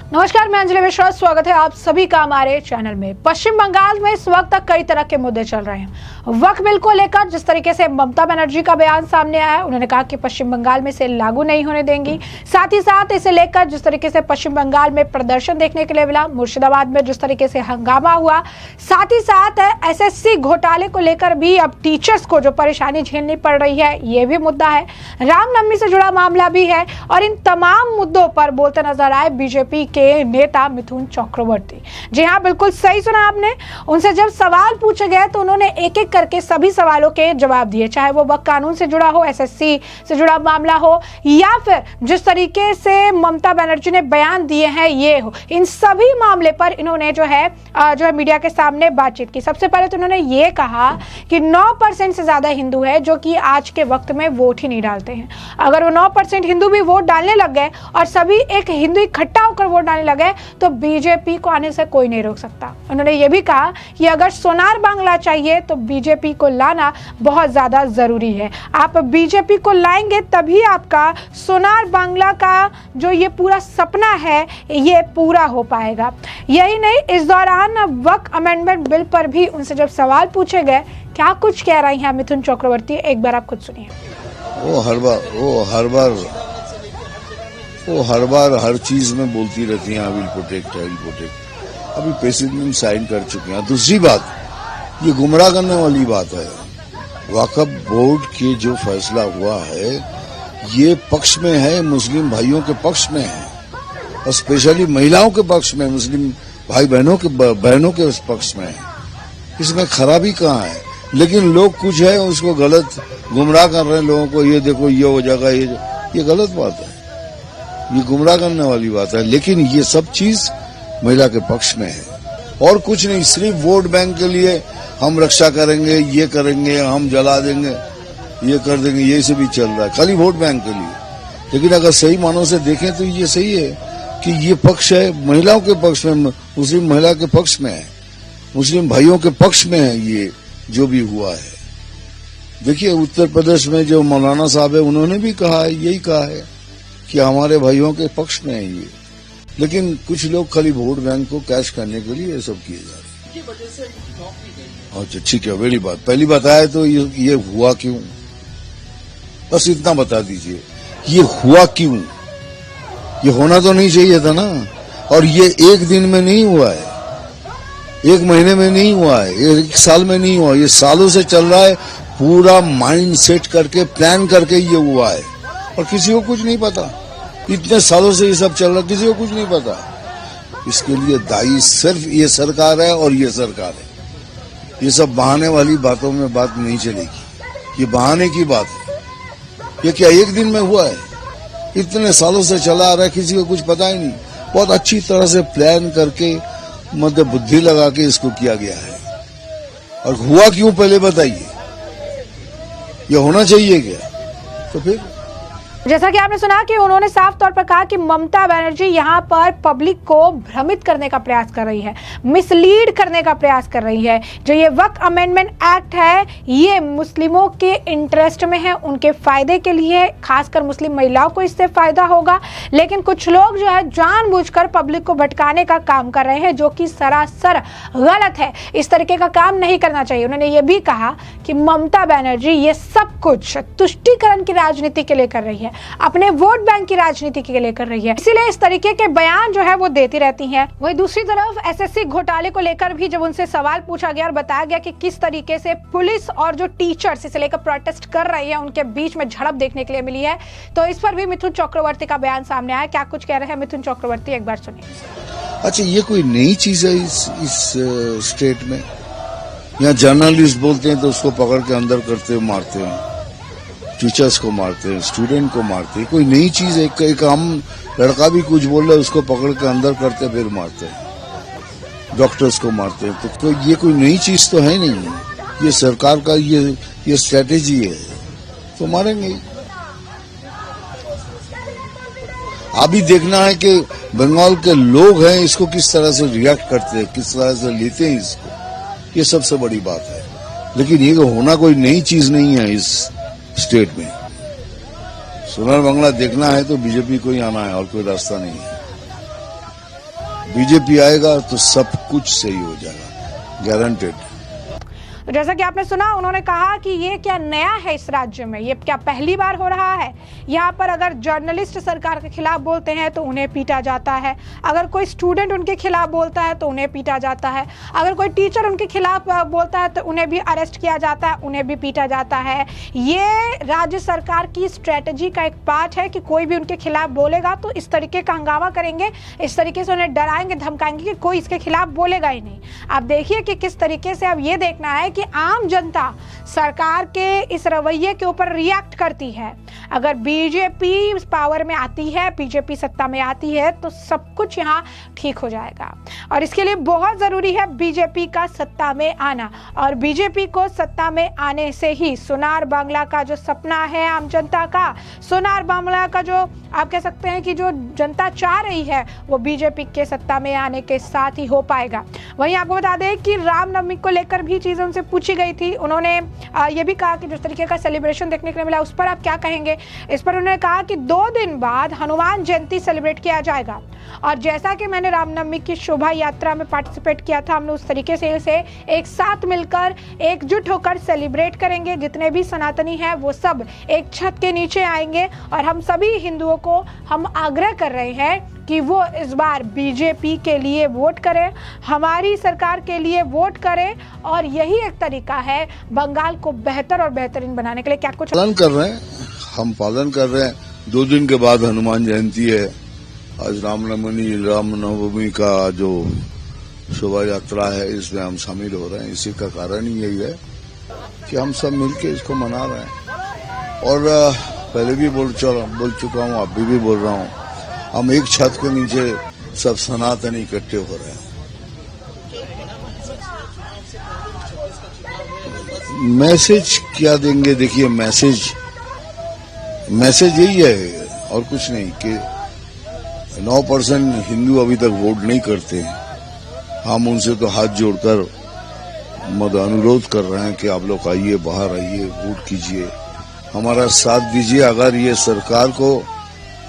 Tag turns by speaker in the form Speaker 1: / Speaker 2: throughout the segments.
Speaker 1: नमस्कार, मैं अंजलि मिश्रा। स्वागत है आप सभी का हमारे चैनल में। पश्चिम बंगाल में इस वक्त कई तरह के मुद्दे चल रहे हैं। वक्फ बिल को लेकर जिस तरीके से ममता बनर्जी का बयान सामने आया है, उन्होंने कहा कि पश्चिम बंगाल में इसे लागू नहीं होने देंगी। साथ ही साथ इसे लेकर जिस तरीके से पश्चिम बंगाल में प्रदर्शन देखने के लिए मिला, मुर्शिदाबाद में जिस तरीके से हंगामा हुआ, साथ ही साथ एसएससी घोटाले को लेकर भी अब टीचर्स को जो परेशानी झेलनी पड़ रही है, ये भी मुद्दा है। रामनवमी से जुड़ा मामला भी है और इन तमाम मुद्दों पर बोलते नजर आए बीजेपी के नेता मिथुन चक्रवर्ती। जी हाँ, बिल्कुल सही सुना आपने। उनसे जब सवाल पूछे गए तो उन्होंने एक एक करके सभी सवालों के जवाब दिए, चाहे वो वक्फ कानून से जुड़ा हो, एसएससी से जुड़ा मामला हो, या फिर जिस तरीके से ममता बनर्जी ने बयान दिए हैं ये हो। इन सभी मामले पर इन्होंने जो है मीडिया के सामने बातचीत की। सबसे पहले तो उन्होंने ये कहा कि 9% से ज्यादा हिंदू है जो कि आज के वक्त में वोट ही नहीं डालते हैं। अगर वो 9% हिंदू भी वोट डालने लग गए और सभी एक हिंदू इकट्ठा होकर वोट डालने लगे तो बीजेपी को आने से कोई नहीं रोक सकता। उन्होंने ये भी कहा कि अगर सोनार बांग्ला चाहिए तो बीजेपी को लाना बहुत ज्यादा जरूरी है। आप बीजेपी को लाएंगे तभी आपका सोनार बांग्ला का जो ये पूरा सपना है ये पूरा हो पाएगा। यही नहीं, इस दौरान वक्फ अमेंडमेंट बिल पर भी उनसे जब सवाल पूछे गए, क्या कुछ कह रही हैं मिथुन चक्रवर्ती, एक बार आप खुद सुनिए।
Speaker 2: वो हर बार हर चीज में बोलती रहती हैं, आई विल प्रोटेक्ट। अभी प्रेसिडेंट साइन कर चुके हैं। दूसरी बात, ये गुमराह करने वाली बात है। वक्फ बोर्ड के जो फैसला हुआ है ये पक्ष में है, मुस्लिम भाइयों के पक्ष में है और स्पेशली महिलाओं के पक्ष में, मुस्लिम भाई बहनों के पक्ष में है। इसमें खराबी कहाँ है? लेकिन लोग कुछ है उसको गलत गुमराह कर रहे हैं लोगों को। ये देखो ये हो जाएगा, ये गलत बात है, ये गुमराह करने वाली बात है। लेकिन ये सब चीज महिला के पक्ष में है और कुछ नहीं। सिर्फ वोट बैंक के लिए हम रक्षा करेंगे, ये करेंगे, हम जला देंगे, ये कर देंगे, ये से भी चल रहा है खाली वोट बैंक के लिए। लेकिन अगर सही मानों से देखें तो ये सही है कि ये पक्ष है महिलाओं के पक्ष में, मुस्लिम महिला के पक्ष में है, मुस्लिम भाइयों के पक्ष में है। ये जो भी हुआ है, देखिए उत्तर प्रदेश में जो मौलाना साहब है उन्होंने भी कहा है, यही कहा है कि हमारे भाइयों के पक्ष में है ये। लेकिन कुछ लोग खाली वोट बैंक को कैश करने के लिए ये सब किए जा रहे हैं। अच्छा ठीक है, बड़ी बात। पहली बताया तो ये हुआ क्यों, बस इतना बता दीजिए, ये हुआ क्यों? ये होना तो नहीं चाहिए था ना। और ये एक दिन में नहीं हुआ है, एक महीने में नहीं हुआ है, एक साल में नहीं हुआ, ये सालों से चल रहा है। पूरा माइंड सेट करके प्लान करके ये हुआ है और किसी को कुछ नहीं पता। इतने सालों से ये सब चल रहा है, किसी को कुछ नहीं पता। इसके लिए दायी सिर्फ ये सरकार है और ये सरकार है। ये सब बहाने वाली बातों में बात नहीं चलेगी, ये बहाने की बात है। ये क्या एक दिन में हुआ है? इतने सालों से चला आ रहा है, किसी को कुछ पता ही नहीं। बहुत अच्छी तरह से प्लान करके मध्य बुद्धि लगा के इसको किया गया है। और हुआ क्यों पहले बताइए? ये होना चाहिए क्या? तो फिर
Speaker 1: जैसा कि आपने सुना कि उन्होंने साफ तौर पर कहा कि ममता बनर्जी यहाँ पर पब्लिक को भ्रमित करने का प्रयास कर रही है, मिसलीड करने का प्रयास कर रही है। जो ये वक्फ अमेंडमेंट एक्ट है ये मुस्लिमों के इंटरेस्ट में है, उनके फायदे के लिए, खासकर मुस्लिम महिलाओं को इससे फायदा होगा। लेकिन कुछ लोग जो है जानबूझकर पब्लिक को भटकाने का काम कर रहे हैं, जो कि सरासर गलत है। इस तरीके का काम नहीं करना चाहिए। उन्होंने ये भी कहा कि ममता बनर्जी ये सब कुछ तुष्टीकरण की राजनीति के लिए कर रही है, अपने वोट बैंक की राजनीति के लिए कर रही है, इसीलिए इस तरीके के बयान जो है वो देती रहती हैं। वहीं दूसरी तरफ एसएससी घोटाले को लेकर भी जब उनसे सवाल पूछा गया और बताया गया कि किस तरीके से पुलिस और जो टीचर्स इसे लेकर प्रोटेस्ट कर रही है उनके बीच में झड़प देखने के लिए मिली है, तो इस पर भी मिथुन चक्रवर्ती का बयान सामने आया। क्या कुछ कह रहे हैं मिथुन चक्रवर्ती, एक बार सुनिए।
Speaker 2: अच्छा, ये कोई नई चीज है इस स्टेट में? यहाँ जर्नलिस्ट बोलते हैं तो उसको पकड़ के अंदर करते हुए मारते हैं, टीचर्स को मारते हैं, स्टूडेंट को मारते हैं। कोई नई चीज है? एक हम लड़का भी कुछ बोल रहा है उसको पकड़ के अंदर करते फिर मारते हैं, डॉक्टर्स को मारते हैं। तो ये कोई नई चीज तो है नहीं, ये सरकार का ये स्ट्रेटेजी है, तो मारेंगे। अभी देखना है कि बंगाल के लोग हैं इसको किस तरह से रिएक्ट करते हैं, किस तरह से लेते हैं इसको, ये सबसे बड़ी बात है। लेकिन ये होना कोई नई चीज नहीं है इस स्टेट में। सोनार बांग्ला देखना है तो बीजेपी को ही आना है और कोई रास्ता नहीं है। बीजेपी आएगा तो सब कुछ सही हो जाएगा, गारंटेड।
Speaker 1: तो जैसा कि आपने सुना, उन्होंने कहा कि ये क्या नया है इस राज्य में, ये क्या पहली बार हो रहा है। यहाँ पर अगर जर्नलिस्ट सरकार के खिलाफ बोलते हैं तो उन्हें पीटा जाता है, अगर कोई स्टूडेंट उनके खिलाफ बोलता है तो उन्हें पीटा जाता है, अगर कोई टीचर उनके खिलाफ बोलता है तो उन्हें भी अरेस्ट किया जाता है, उन्हें भी पीटा जाता है। ये राज्य सरकार की स्ट्रेटजी का एक पार्ट है कि कोई भी उनके खिलाफ बोलेगा तो इस तरीके का हंगामा करेंगे, इस तरीके से उन्हें डराएंगे धमकाएंगे कि कोई इसके खिलाफ बोलेगा ही नहीं। आप देखिए कि किस तरीके से अब ये देखना है कि आम जनता सरकार के इस रवैये के ऊपर रिएक्ट करती है। अगर बीजेपी पावर में आती है, बीजेपी सत्ता में आती है तो सब कुछ यहाँ ठीक हो जाएगा। और इसके लिए बहुत जरूरी है बीजेपी का सत्ता में आना, और बीजेपी को सत्ता में आने से ही सोनार बांग्ला का जो सपना है आम जनता का, सोनार बांग्ला का जो आप कह सकते हैं कि जो जनता चाह रही है, वो बीजेपी के सत्ता में आने के साथ ही हो पाएगा। वहीं आपको बता दें कि रामनवमी को लेकर भी चीजें उनसे पूछी गई थी। उन्होंने ये भी कहा कि जिस तरीके का सेलिब्रेशन देखने को मिला उस पर आप क्या कहेंगे। इस पर उन्होंने कहा कि 2 दिन बाद हनुमान जयंती सेलिब्रेट किया जाएगा, और जैसा कि मैंने रामनवमी की शोभा यात्रा में पार्टिसिपेट किया था, हमने उस तरीके से इसे एक साथ मिलकर एकजुट होकर सेलिब्रेट करेंगे। जितने भी सनातनी हैं वो सब एक छत के नीचे आएंगे, और हम सभी हिंदुओं को हम आग्रह कर रहे हैं कि वो इस बार बीजेपी के लिए वोट करें, हमारी सरकार के लिए वोट करें, और यही एक तरीका है बंगाल को बेहतर और बेहतरीन बनाने के लिए। क्या कुछ
Speaker 2: पालन कर रहे हैं, हम पालन कर रहे हैं। 2 दिन के बाद हनुमान जयंती है। आज रामनवमी का जो शोभा यात्रा है इसमें हम शामिल हो रहे हैं। इसी का कारण ही यही है कि हम सब मिलके इसको मना रहे हैं। और पहले भी बोल चुका हूँ, अभी भी बोल रहा हूँ, हम एक छत के नीचे सब सनातनी इकट्ठे हो रहे हैं। मैसेज क्या देंगे? देखिए, मैसेज यही है और कुछ नहीं कि 9% हिंदू अभी तक वोट नहीं करते हैं। हम उनसे तो हाथ जोड़कर अनुरोध कर रहे हैं कि आप लोग आइए, बाहर आइए, वोट कीजिए, हमारा साथ दीजिए। अगर ये सरकार को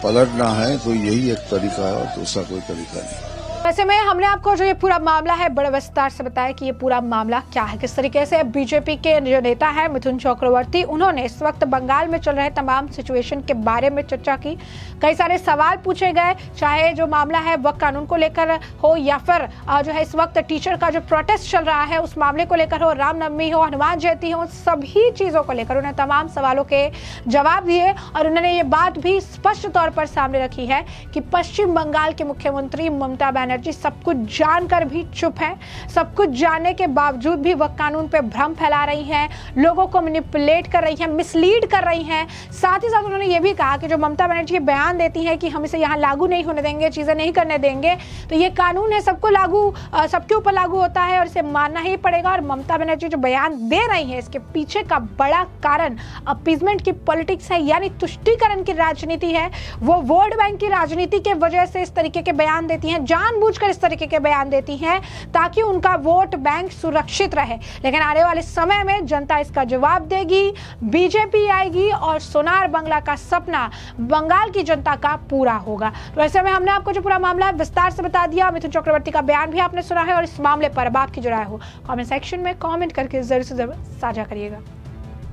Speaker 2: पलटना है तो यही एक तरीका है, और दूसरा कोई तरीका नहीं।
Speaker 1: ऐसे में हमने आपको जो ये पूरा मामला है बड़े विस्तार से बताया कि ये पूरा मामला क्या है, किस तरीके से बीजेपी के जो नेता है मिथुन चक्रवर्ती, उन्होंने इस वक्त बंगाल में चल रहे तमाम सिचुएशन के बारे में चर्चा की। कई सारे सवाल पूछे गए, चाहे जो मामला है वक्त कानून को लेकर हो, या फिर जो है इस वक्त टीचर का जो प्रोटेस्ट चल रहा है उस मामले को लेकर हो, रामनवमी हो, हनुमान जयंती हो, सभी चीजों को लेकर उन्हें तमाम सवालों के जवाब दिए। और उन्होंने ये बात भी स्पष्ट तौर पर सामने रखी है कि पश्चिम बंगाल के मुख्यमंत्री ममता बनर्जी सब कुछ जानकर भी चुप है, सब कुछ जानने के बावजूद भी वह कानून पे भ्रम फैला रही हैं, लोगों को मैनिपुलेट कर रही हैं, मिसलीड कर रही हैं। साथ ही साथ उन्होंने ये भी कहा कि जो ममता बनर्जी ये बयान देती हैं कि हम इसे यहाँ लागू नहीं होने देंगे, चीजें नहीं करने देंगे, तो ये कानून है सबको लागू, सबके ऊपर लागू होता है और इसे मानना ही पड़ेगा। और ममता बनर्जी जो बयान दे रही है इसके पीछे का बड़ा कारण अपीजमेंट की पॉलिटिक्स है, यानी तुष्टीकरण की राजनीति है। वो वोट बैंक की राजनीति के वजह से इस तरीके के बयान देती हैं, जानबूझकर इस तरीके के बयान देती हैं ताकि उनका वोट बैंक सुरक्षित रहे। लेकिन आने वाले समय में जनता इसका जवाब देगी, बीजेपी आएगी और सोनार बांग्ला का सपना बंगाल की जनता का पूरा होगा। तो ऐसे में हमने आपको जो पूरा मामला विस्तार से बता दिया, मिथुन चक्रवर्ती का बयान भी आपने सुना है, और इस मामले पर अब आपकी जो राय हो कमेंट सेक्शन में कमेंट करके जरूर से जरूर साझा करिएगा।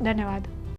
Speaker 1: धन्यवाद।